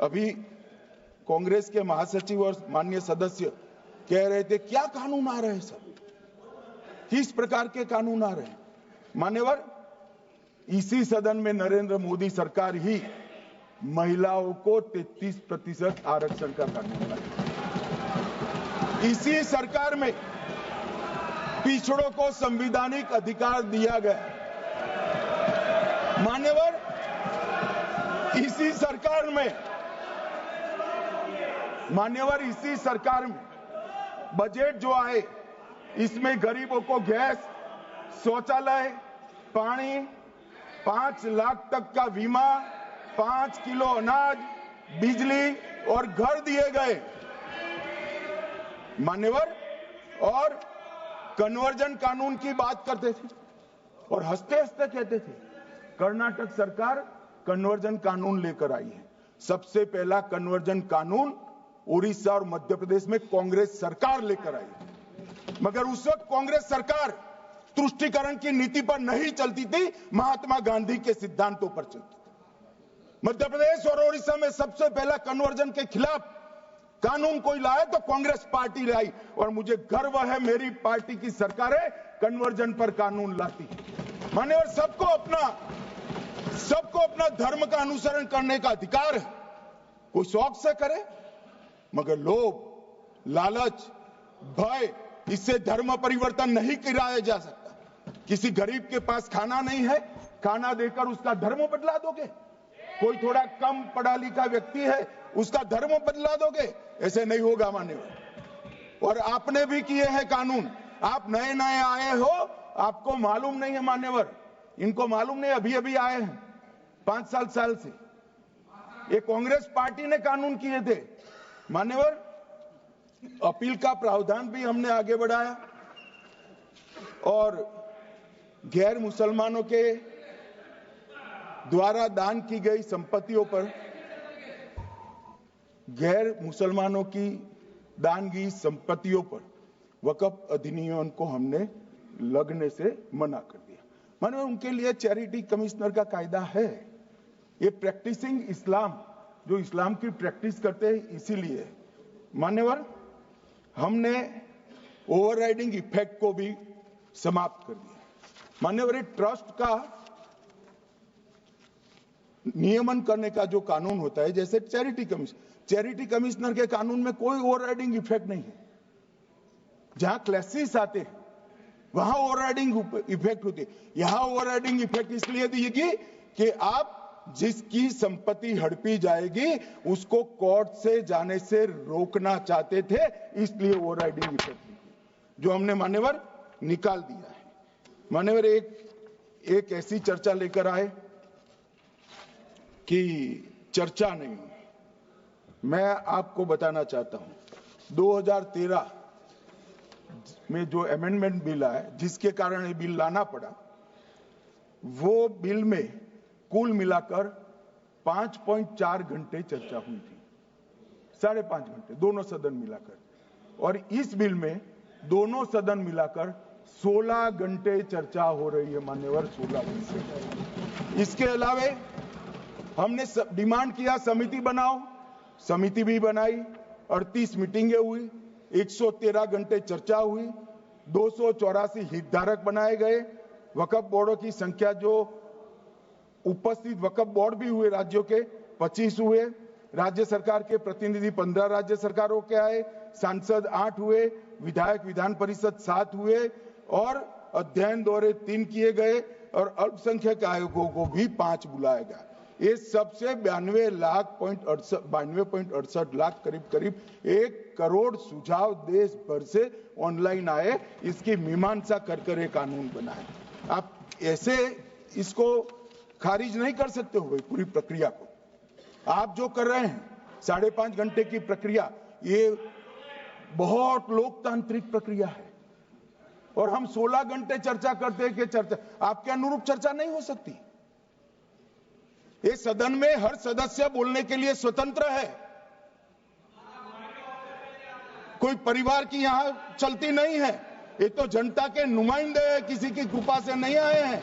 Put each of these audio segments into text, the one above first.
अभी कांग्रेस के महासचिव और माननीय सदस्य कह रहे थे क्या कानून आ रहे हैं सर, किस प्रकार के कानून आ रहे हैं। मान्यवर, इसी सदन में नरेंद्र मोदी सरकार ही महिलाओं को 33% आरक्षण का कानून लाई। इसी सरकार में पिछड़ों को संवैधानिक अधिकार दिया गया। मान्यवर, इसी सरकार में बजट जो आए इसमें गरीबों को गैस, शौचालय, पानी, 5 लाख तक का बीमा, 5 किलो अनाज, बिजली और घर दिए गए। मान्यवर, और कन्वर्जन कानून की बात करते थे और हंसते हंसते कहते थे कर्नाटक सरकार कन्वर्जन कानून लेकर आई है। सबसे पहला कन्वर्जन कानून उड़ीसा और मध्य प्रदेश में कांग्रेस सरकार लेकर आई, मगर उस वक्त कांग्रेस सरकार तुष्टीकरण की नीति पर नहीं चलती थी, महात्मा गांधी के सिद्धांतों पर चलती थी। मध्य प्रदेश और उड़ीसा में सबसे पहला कन्वर्जन के खिलाफ कानून कोई लाया तो कांग्रेस पार्टी लाई, और मुझे गर्व है मेरी पार्टी की सरकारें कन्वर्जन पर कानून लाती। मान्यवर, सबको अपना धर्म का अनुसरण करने का अधिकार है, कोई शौक से करे, मगर लोभ, लालच, भय, इससे धर्म परिवर्तन नहीं कराया जा सकता। किसी गरीब के पास खाना नहीं है, खाना देकर उसका धर्म बदला दोगे? कोई थोड़ा कम पढ़ा लिखा व्यक्ति है, उसका धर्म बदला दोगे? ऐसे नहीं होगा मान्यवर। और आपने भी किए हैं कानून, आप नए नए आए हो, आपको मालूम नहीं है मान्यवर, इनको मालूम नहीं, अभी अभी आए हैं 5 साल से। ये कांग्रेस पार्टी ने कानून किए थे मान्यवर। अपील का प्रावधान भी हमने आगे बढ़ाया और गैर मुसलमानों के द्वारा दान की गई संपत्तियों पर, गैर मुसलमानों की दान की संपत्तियों पर वक्फ अधिनियम को हमने लगने से मना कर दिया। माने उनके लिए चैरिटी कमिश्नर का कायदा है। ये प्रैक्टिसिंग इस्लाम, जो इस्लाम की प्रैक्टिस करते हैं, इसीलिए मान्यवर हमने ओवरराइडिंग इफेक्ट को भी समाप्त कर दिया। मान्यवर, ट्रस्ट का नियमन करने का जो कानून होता है, जैसे चैरिटी कमिश्नर के कानून में कोई ओवरराइडिंग इफेक्ट नहीं है। जहां क्लासेस आते हैं वहां ओवरराइडिंग इफेक्ट होती है। यहां ओवरराइडिंग इफेक्ट इसलिए देगी कि आप जिसकी संपत्ति हड़पी जाएगी उसको कोर्ट से जाने से रोकना चाहते थे, इसलिए ओवरराइडिंग इफेक्ट जो हमने मान्यवर निकाल दिया है। मान्यवर, एक ऐसी चर्चा लेकर आए कि चर्चा नहीं हुई। मैं आपको बताना चाहता हूं 2013 में जो अमेंडमेंट बिल आया, जिसके कारण ये बिल लाना पड़ा, वो बिल में कुल मिलाकर 5.4 घंटे चर्चा हुई थी, 5.5 घंटे दोनों सदन मिलाकर। और इस बिल में दोनों सदन मिलाकर 16 घंटे चर्चा हो रही है मान्यवर, 16 घंटे। इसके अलावे हमने डिमांड किया समिति बनाओ, समिति भी बनाई, 38 मीटिंगें हुई, 113 घंटे चर्चा हुई, 284 हितधारक बनाए गए। वक्फ बोर्डों की संख्या, जो उपस्थित वक्फ बोर्ड भी हुए राज्यों के 25 हुए, राज्य सरकार के प्रतिनिधि 15 राज्य सरकारों के आए, सांसद 8 हुए, विधायक विधान परिषद 7 हुए और अध्ययन दौरे 3 किए गए और अल्पसंख्यक आयोगों को भी 5 बुलाया गया। ये सबसे 92.68 लाख करीब 1 करोड़ सुझाव देश भर से ऑनलाइन आए। इसकी मीमांसा कर ये कानून बना है। आप ऐसे इसको खारिज नहीं कर सकते हो पूरी प्रक्रिया को। आप जो कर रहे हैं 5.5 घंटे की प्रक्रिया, ये बहुत लोकतांत्रिक प्रक्रिया है और हम 16 घंटे चर्चा करते हैं कि चर्चा आपके अनुरूप चर्चा नहीं हो सकती। ये सदन में हर सदस्य बोलने के लिए स्वतंत्र है, कोई परिवार की यहां चलती नहीं है। ये तो जनता के नुमाइंदे हैं, किसी की कृपा से नहीं आए हैं।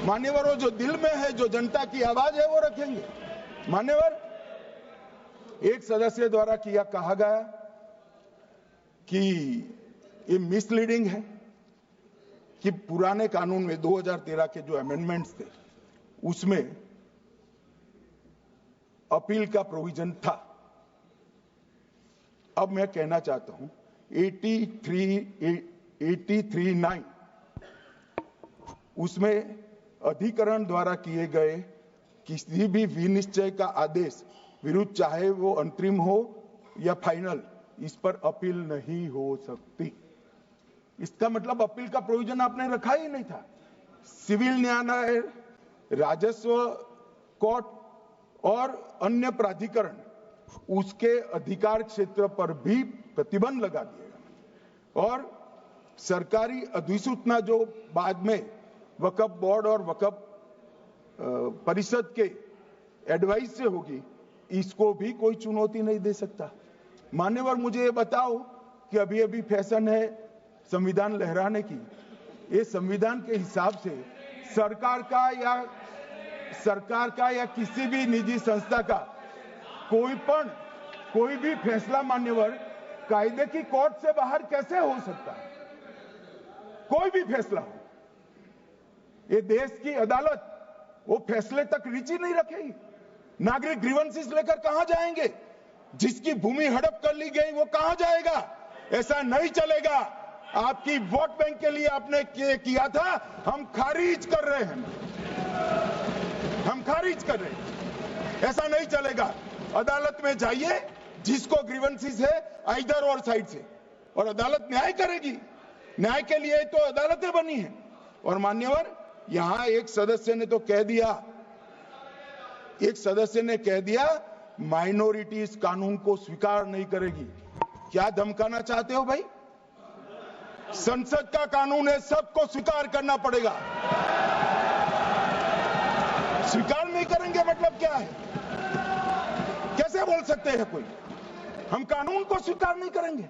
मान्यवर, जो दिल में है, जो जनता की आवाज है, वो रखेंगे। मान्यवर, एक सदस्य द्वारा कहा गया कि ये मिसलीडिंग है कि पुराने कानून में 2013 के जो अमेंडमेंट्स थे उसमें अपील का प्रोविजन था। अब मैं कहना चाहता हूं 83(9) उसमें अधिकरण द्वारा किए गए किसी भी विनिश्चय का आदेश विरुद्ध चाहे वो अंतरिम हो या फाइनल, इस पर अपील नहीं हो सकती। इसका मतलब अपील का प्रोविजन आपने रखा ही नहीं था। सिविल न्यायालय, राजस्व कोर्ट और अन्य प्राधिकरण उसके अधिकार क्षेत्र पर भी प्रतिबंध लगा दिएगा और सरकारी अधिसूचना जो बाद में वक्फ बोर्ड और वक्फ परिषद के एडवाइस से होगी, इसको भी कोई चुनौती नहीं दे सकता। मान्यवर, मुझे ये बताओ कि अभी अभी फैशन है संविधान लहराने की। ये संविधान के हिसाब से सरकार का या किसी भी निजी संस्था का कोई भी फैसला मान्यवर कायदे की कोर्ट से बाहर कैसे हो सकता है? कोई भी फैसला हो, ये देश की अदालत वो फैसले तक रुचि नहीं रखेगी। नागरिक ग्रीवेंसेस लेकर कहां जाएंगे? जिसकी भूमि हड़प कर ली गई वो कहां जाएगा? ऐसा नहीं चलेगा। आपकी वोट बैंक के लिए आपने किया था, हम खारिज कर रहे हैं, ऐसा नहीं चलेगा। अदालत में जाइए, जिसको ग्रीवेंसेस है इधर और साइड से, और अदालत न्याय करेगी। न्याय के लिए तो अदालतें बनी हैं। और मान्यवर, यहां एक सदस्य ने कह दिया माइनॉरिटी इस कानून को स्वीकार नहीं करेगी। क्या धमकाना चाहते हो भाई? संसद का कानून है, सबको स्वीकार करना पड़ेगा। स्वीकार नहीं करेंगे मतलब क्या है? कैसे बोल सकते हैं कोई हम कानून को स्वीकार नहीं करेंगे?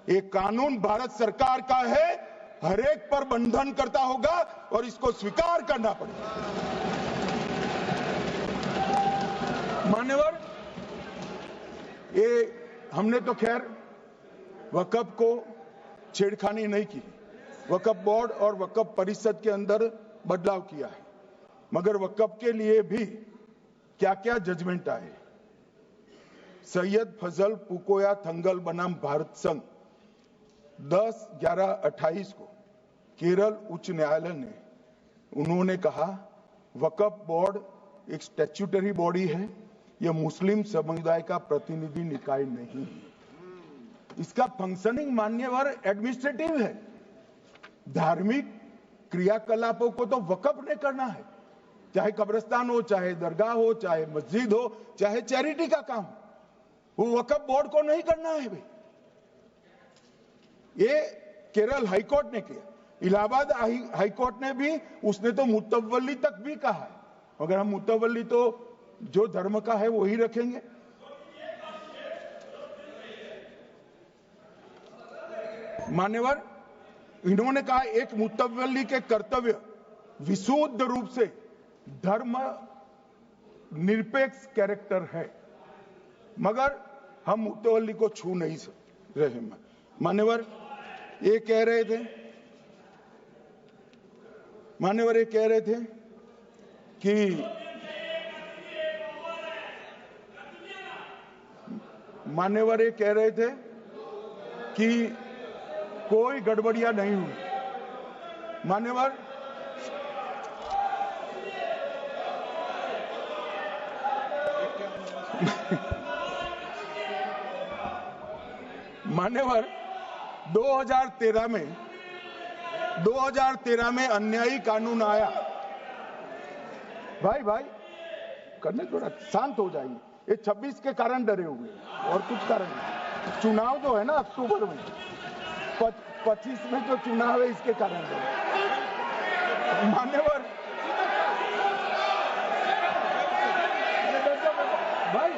ये कानून भारत सरकार का है, हर एक पर बंधन करता होगा और इसको स्वीकार करना पड़ेगा। मान्यवर, ये हमने तो खैर वक्फ को छेड़खानी नहीं की। वक्फ बोर्ड और वक्फ परिषद के अंदर बदलाव किया है, मगर वक्फ के लिए भी क्या क्या जजमेंट आए। सैयद फजल पुकोया थंगल बनाम भारत संघ 10/11/28 को केरल उच्च न्यायालय ने उन्होंने कहा वक्फ बोर्ड एक स्टैट्यूटरी बॉडी है, यह मुस्लिम समुदाय का प्रतिनिधि निकाय नहीं है। इसका फंक्शनिंग मान्यवर एडमिनिस्ट्रेटिव है। धार्मिक क्रियाकलापों को तो वक्फ ने करना है, चाहे कब्रिस्तान हो, चाहे दरगाह हो, चाहे मस्जिद हो, चाहे चैरिटी का काम, वो वक्फ बोर्ड को नहीं करना है भाई। ये केरल हाईकोर्ट ने किया। इलाहाबाद हाईकोर्ट ने भी, उसने तो मुतवल्ली तक भी कहा है। अगर हम मुतवल्ली तो जो धर्म का है वही रखेंगे। मान्यवर, इन्होंने कहा एक मुतवल्ली के कर्तव्य विशुद्ध रूप से धर्म निरपेक्ष कैरेक्टर है, मगर हम मुतवल्ली को छू नहीं रहे। मान्यवर ये कह रहे थे कि मान्यवर ये कह रहे थे कि कोई गड़बड़ियां नहीं हुई। मान्यवर, मान्यवर 2013 में अन्यायी कानून आया। भाई करने, थोड़ा शांत हो जाइए। ये 26 के कारण डरे हुए और कुछ कारण नहीं। चुनाव जो है ना अक्टूबर में, 25 में जो चुनाव है इसके कारण डरे। मान्यवर भाई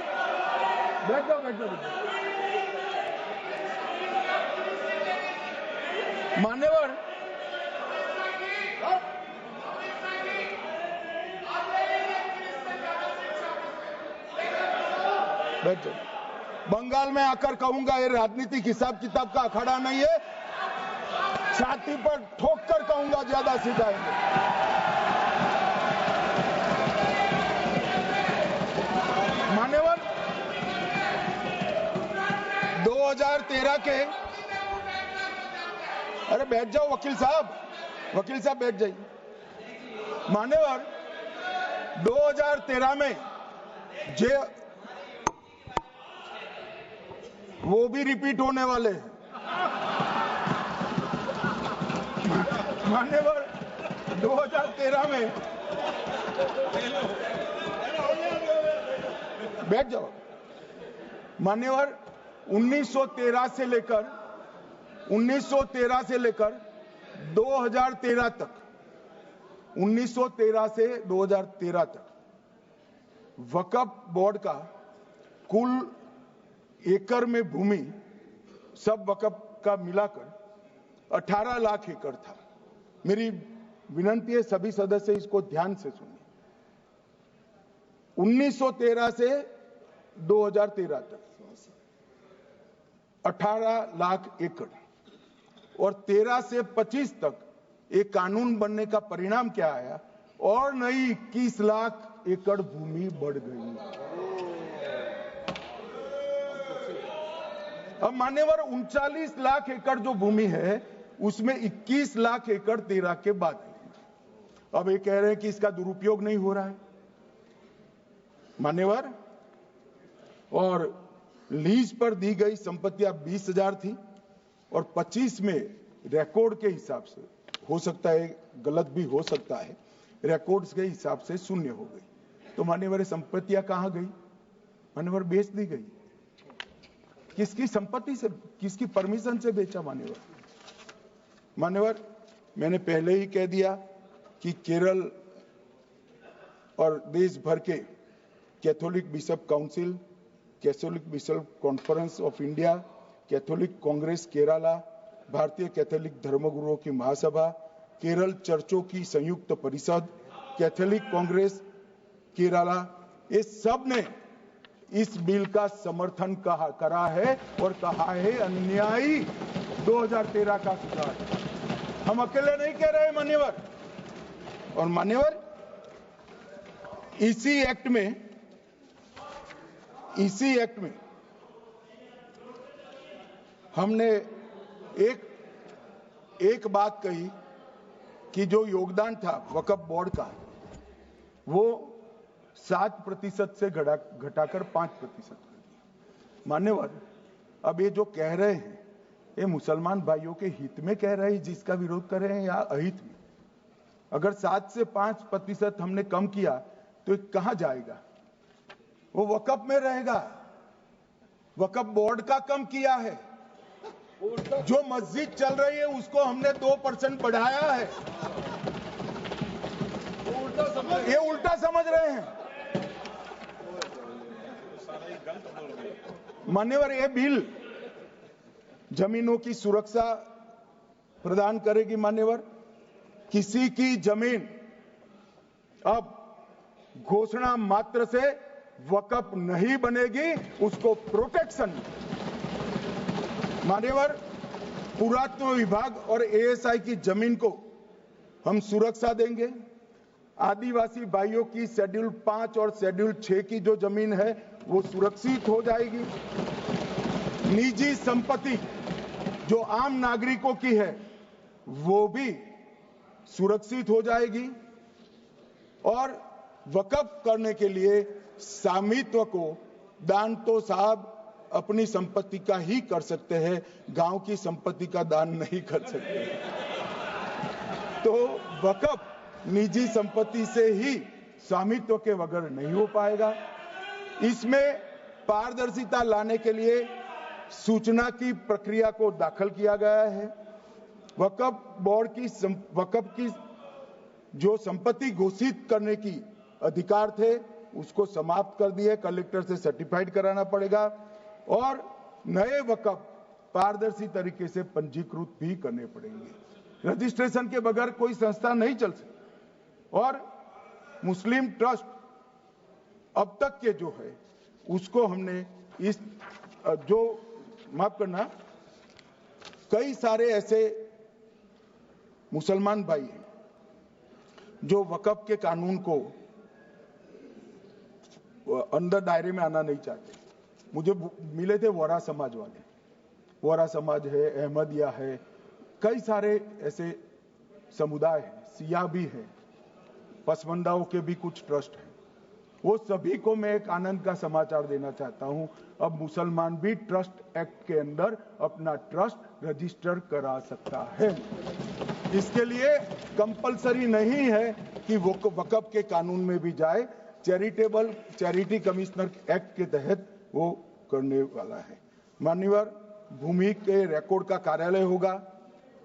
बैठ जाओ। मान्यवर, बैठ जाओ। बंगाल में आकर कहूंगा ये राजनीतिक हिसाब किताब का अखाड़ा नहीं है, छाती पर ठोक कर कहूंगा ज्यादा सिखाएंगे। मान्यवर 2013 के, अरे बैठ जाओ वकील साहब बैठ जाइए। मान्यवर 2013 में वो भी रिपीट होने वाले हैं। मान्यवर 2013 में बैठ जाओ। मान्यवर 1913 से लेकर 2013 तक 1913 से 2013 तक वक्फ बोर्ड का कुल एकड़ में भूमि सब वक्फ का मिलाकर 18 लाख एकड़ था। मेरी विनंती है सभी सदस्य इसको ध्यान से सुनिए। 1913 से 2013 तक 18 लाख एकड़ और 13 से 25 तक एक कानून बनने का परिणाम क्या आया और नई 21 लाख एकड़ भूमि बढ़ गई। अब मान्यवर 39 लाख एकड़ जो भूमि है उसमें 21 लाख एकड़ 13 के बाद है। अब ये कह रहे हैं कि इसका दुरुपयोग नहीं हो रहा है मान्यवर। और लीज पर दी गई संपत्तियां 20,000 थी और 25 में रिकॉर्ड के हिसाब से, हो सकता है गलत भी हो सकता है, रिकॉर्ड्स के हिसाब से शून्य हो गई। तो मान्यवर संपत्तियां कहां गई? मान्यवर बेच दी गई। किसकी संपत्ति से, किसकी परमिशन से बेचा? मान्यवर मैंने पहले ही कह दिया कि केरल और देश भर के Catholic bishop council, Catholic bishop conference of India, Catholic Congress Kerala, भारतीय कैथोलिक धर्मगुरुओं की महासभा, केरल चर्चों की संयुक्त परिषद, कैथोलिक कांग्रेस केरला, ये सब ने इस बिल का समर्थन करा है और कहा है अन्यायी 2013 का सुधार। हम अकेले नहीं कह रहे मान्यवर। और मान्यवर इसी एक्ट में हमने एक बात कही कि जो योगदान था वक्फ बोर्ड का वो 7% से घटाकर 5% कर दिया। मान्यवर अब ये जो कह रहे हैं ये मुसलमान भाइयों के हित में कह रहे हैं, जिसका विरोध कर रहे हैं, या अहित में? अगर 7 से 5% हमने कम किया तो ये कहां जाएगा? वो वक्फ में रहेगा। वक्फ बोर्ड का कम किया है। जो मस्जिद चल रही है उसको हमने 2% बढ़ाया है। ये उल्टा समझ रहे हैं मान्यवर। ये बिल जमीनों की सुरक्षा प्रदान करेगी मान्यवर। किसी की जमीन अब घोषणा मात्र से वक्फ नहीं बनेगी, उसको प्रोटेक्शन मान्यवर। पुरातत्व विभाग और एएसआई की जमीन को हम सुरक्षा देंगे। आदिवासी भाइयों की शेड्यूल 5 और शेड्यूल 6 की जो जमीन है वो सुरक्षित हो जाएगी। निजी संपत्ति जो आम नागरिकों की है वो भी सुरक्षित हो जाएगी। और वक्फ करने के लिए स्वामित्व को दान तो साहब अपनी संपत्ति का ही कर सकते हैं, गांव की संपत्ति का दान नहीं कर सकते। तो वक्फ निजी संपत्ति से ही स्वामित्व के बगैर नहीं हो पाएगा। इसमें पारदर्शिता लाने के लिए सूचना की प्रक्रिया को दाखिल किया गया है। वक्फ बोर्ड की वक्फ की जो संपत्ति घोषित करने की अधिकार थे उसको समाप्त कर दिए। कलेक्टर से सर्टिफाइड कराना पड़ेगा और नए वक्फ पारदर्शी तरीके से पंजीकृत भी करने पड़ेंगे। रजिस्ट्रेशन के बगैर कोई संस्था नहीं चल सकती। और मुस्लिम ट्रस्ट अब तक के जो है उसको हमने इस जो माफ करना, कई सारे ऐसे मुसलमान भाई हैं जो वक़्फ़ के कानून को अंदर दायरे में आना नहीं चाहते। मुझे मिले थे वोरा समाज वाले, वोरा समाज है, अहमदिया है, कई सारे ऐसे समुदाय हैं, सिया भी है, पसमंदाओं के भी कुछ ट्रस्ट हैं। वो सभी को मैं एक आनंद का समाचार देना चाहता हूं, अब मुसलमान भी ट्रस्ट एक्ट के अंदर अपना ट्रस्ट रजिस्टर करा सकता है। इसके लिए कंपलसरी नहीं है कि वो वक़्फ़ के कानून में भी जाए, चैरिटी कमिश्नर एक्ट के तहत वो करने वाला है। मान्यवर, भूमि के रिकॉर्ड का कार्यालय होगा,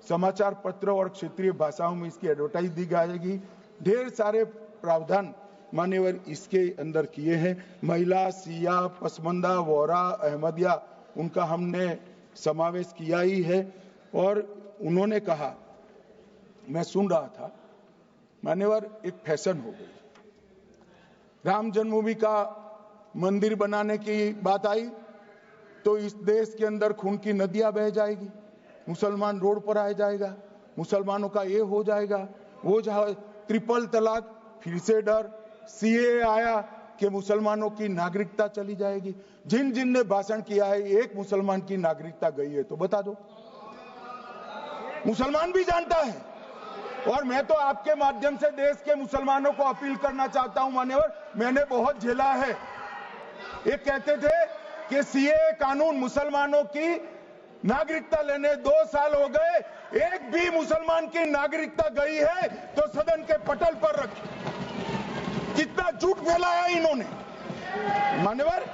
समाचार पत्र और क्षेत्रीय भाषाओं में इसकी एडवर्टाइज दी जाएगी। ढेर सारे प्रावधान मान्यवर इसके अंदर किए हैं। महिला, सिया, पसमंदा, वोरा, अहमदिया, उनका हमने समावेश किया ही है। और उन्होंने कहा, मैं सुन रहा था, मान्यवर एक फैशन हो गई, राम जन्मभूमि का मंदिर बनाने की बात आई तो इस देश के अंदर खून की नदियां बह जाएगी, मुसलमान रोड पर आ जाएगा, मुसलमानों का ये हो जाएगा, वो ट्रिपल तलाक, फिर से डर, सीए आया कि मुसलमानों की नागरिकता चली जाएगी। जिन जिन ने भाषण किया है, एक मुसलमान की नागरिकता गई है तो बता दो। मुसलमान भी जानता है। और मैं तो आपके माध्यम से देश के मुसलमानों को अपील करना चाहता हूं, मान्यवर, मैंने बहुत झेला है। ये कहते थे कि सीए कानून मुसलमानों की नागरिकता लेने 2 साल हो गए, एक भी मुसलमान की नागरिकता गई है तो सदन के पटल पर रखी। कितना झूठ फैलाया इन्होंने। मान्यवर,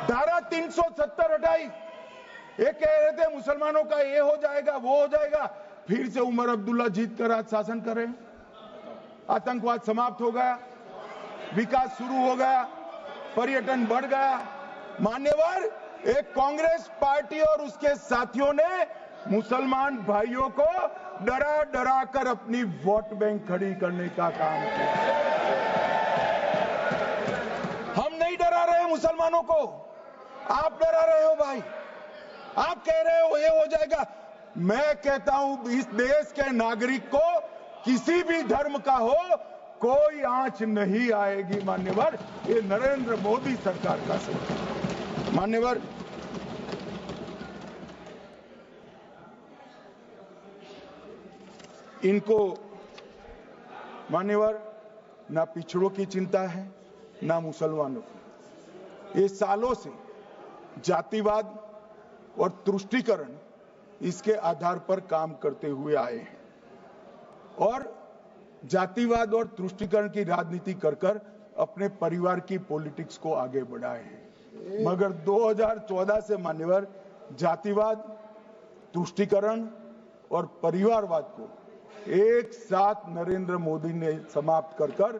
धारा 370 हटाई, ये कह रहे थे मुसलमानों का ये हो जाएगा, वो हो जाएगा, फिर से उमर अब्दुल्ला जीत कर आज शासन कर रहे हैं। आतंकवाद समाप्त हो गया, विकास शुरू हो गया, पर्यटन बढ़ गया। मान्यवर, एक कांग्रेस पार्टी और उसके साथियों ने मुसलमान भाइयों को डरा डरा कर अपनी वोट बैंक खड़ी करने का काम किया। हम नहीं डरा रहे मुसलमानों को, आप डरा रहे हो भाई। आप कह रहे हो ये हो जाएगा। मैं कहता हूं इस देश के नागरिक को किसी भी धर्म का हो कोई आंच नहीं आएगी। मान्यवर, ये नरेंद्र मोदी सरकार का सरकार। मान्यवर, इनको मान्यवर ना पिछड़ों की चिंता है ना मुसलमानों की। ये सालों से जातिवाद और तुष्टीकरण इसके आधार पर काम करते हुए आए हैं और जातिवाद और तुष्टीकरण की राजनीति कर अपने परिवार की पॉलिटिक्स को आगे बढ़ाए हैं। मगर 2014 से मान्यवर जातिवाद, तुष्टीकरण और परिवारवाद को एक साथ नरेंद्र मोदी ने समाप्त कर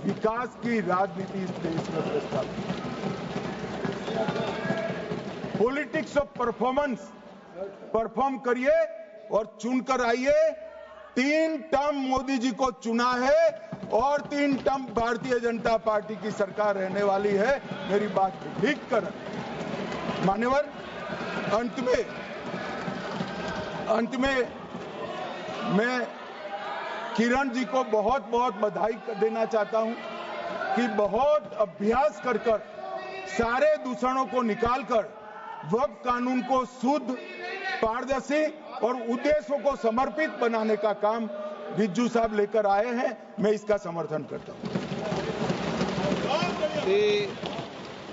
विकास की राजनीति इस देश में प्रस्तावित। पॉलिटिक्स ऑफ परफॉर्मेंस, परफॉर्म करिए और चुनकर आइए। 3 टर्म मोदी जी को चुना है और 3 टर्म भारतीय जनता पार्टी की सरकार रहने वाली है। मेरी बात ठीक कर। मान्यवर, अंत में मैं किरण जी को बहुत बहुत बधाई देना चाहता हूं कि बहुत अभ्यास कर सारे दूषणों को निकालकर वक्फ कानून को शुद्ध, पारदर्शी और उद्देश्यों को समर्पित बनाने का काम रिज्जू साहब लेकर आए हैं। मैं इसका समर्थन करता हूं।